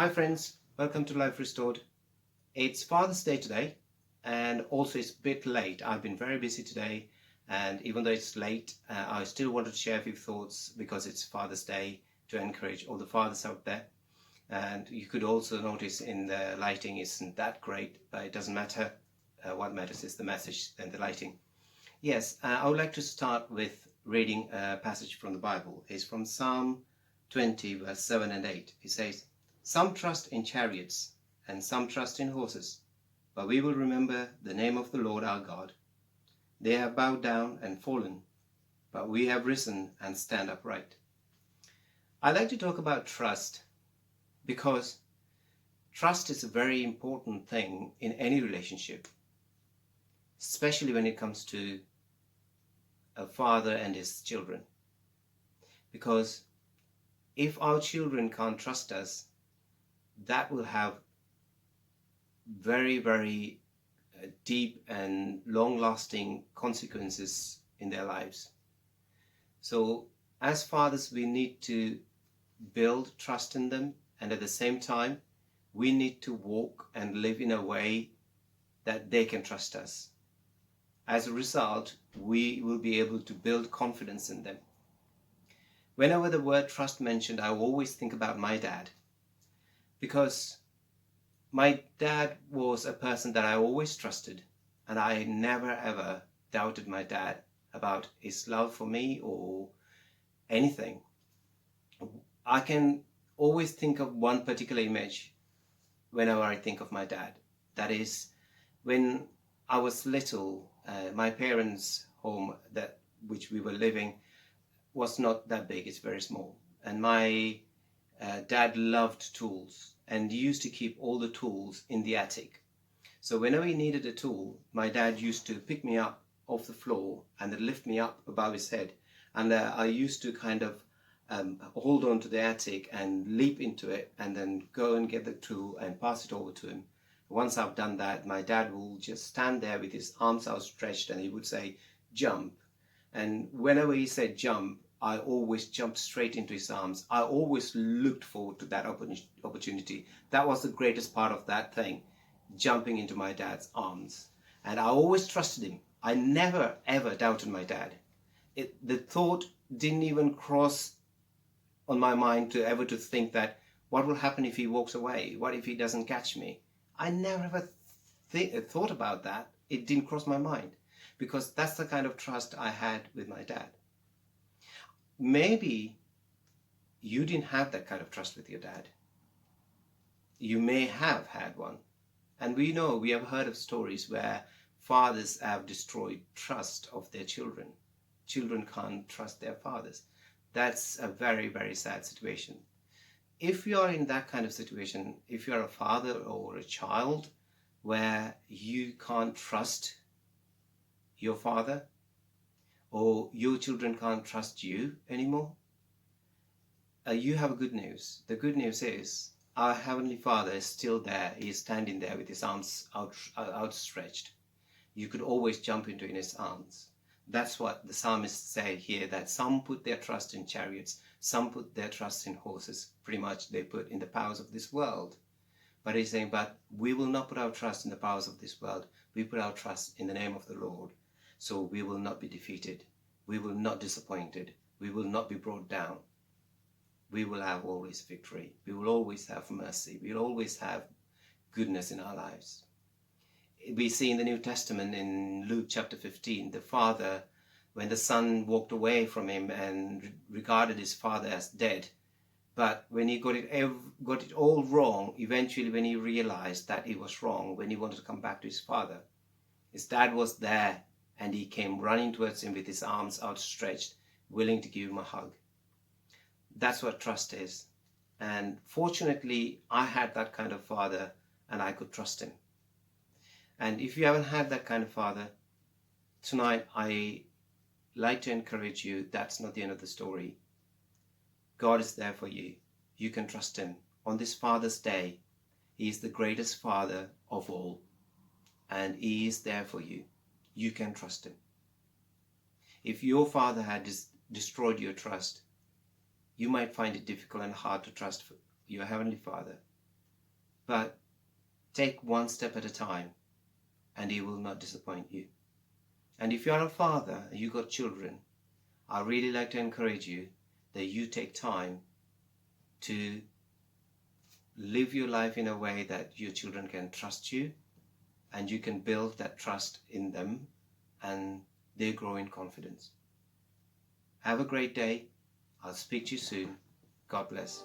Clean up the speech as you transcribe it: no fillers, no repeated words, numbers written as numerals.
Hi friends, welcome to Life Restored. It's Father's Day today, and also it's a bit late. I've been very busy today, and even though it's late, I still wanted to share a few thoughts because it's Father's Day to encourage all the fathers out there. And you could also notice in the lighting isn't that great, but it doesn't matter. What matters is the message and the lighting. Yes, I would like to start with reading a passage from the Bible. It's from Psalm 20, verse 7 and 8. It says, "Some trust in chariots and some trust in horses, but we will remember the name of the Lord our God. They have bowed down and fallen, but we have risen and stand upright." I like to talk about trust because trust is a very important thing in any relationship, especially when it comes to a father and his children. Because if our children can't trust us, that will have very, very deep and long-lasting consequences in their lives. So as fathers, we need to build trust in them, and at the same time, we need to walk and live in a way that they can trust us. As a result, we will be able to build confidence in them. Whenever the word trust mentioned, I always think about my dad, because my dad was a person that I always trusted, and I never ever doubted my dad about his love for me or anything. I can always think of one particular image whenever I think of my dad. That is, when I was little, my parents' home which we were living was not that big, it's very small. And my dad loved tools and used to keep all the tools in the attic. So whenever he needed a tool, my dad used to pick me up off the floor and then lift me up above his head. And I used to kind of hold on to the attic and leap into it and then go and get the tool and pass it over to him. Once I've done that, my dad will just stand there with his arms outstretched and he would say, "Jump." And whenever he said jump, I always jumped straight into his arms. I always looked forward to that opportunity. That was the greatest part of that thing, jumping into my dad's arms. And I always trusted him. I never ever doubted my dad. The thought didn't even cross on my mind to ever to think that what will happen if he walks away? What if he doesn't catch me? I never ever thought about that. It didn't cross my mind, because that's the kind of trust I had with my dad. Maybe you didn't have that kind of trust with your dad. You may have had one. And we have heard of stories where fathers have destroyed trust of their children. Children can't trust their fathers. That's a very, very sad situation. If you are in that kind of situation, if you're a father or a child where you can't trust your father, or your children can't trust you anymore, you have good news. The good news is our Heavenly Father is still there. He is standing there with his arms outstretched. You could always jump into his arms. That's what the psalmist said here, that some put their trust in chariots, some put their trust in horses. Pretty much they put in the powers of this world. But he's saying, but we will not put our trust in the powers of this world. We put our trust in the name of the Lord. So we will not be defeated. We will not be disappointed. We will not be brought down. We will have always victory. We will always have mercy. We will always have goodness in our lives. We see in the New Testament in Luke chapter 15, the father, when the son walked away from him and regarded his father as dead, but when he got it all wrong, eventually when he realized that he was wrong, when he wanted to come back to his father, his dad was there and he came running towards him with his arms outstretched, willing to give him a hug. That's what trust is. And fortunately, I had that kind of father and I could trust him. And if you haven't had that kind of father, tonight I like to encourage you, that's not the end of the story. God is there for you. You can trust him. On this Father's Day, he is the greatest father of all. And he is there for you. You can trust him. If your father had destroyed your trust, you might find it difficult and hard to trust your Heavenly Father. but take one step at a time, and He will not disappoint you. And if you're a father, you got children, I really like to encourage you that you take time to live your life in a way that your children can trust you, and you can build that trust in them, and they grow in confidence. Have a great day. I'll speak to you soon. God bless.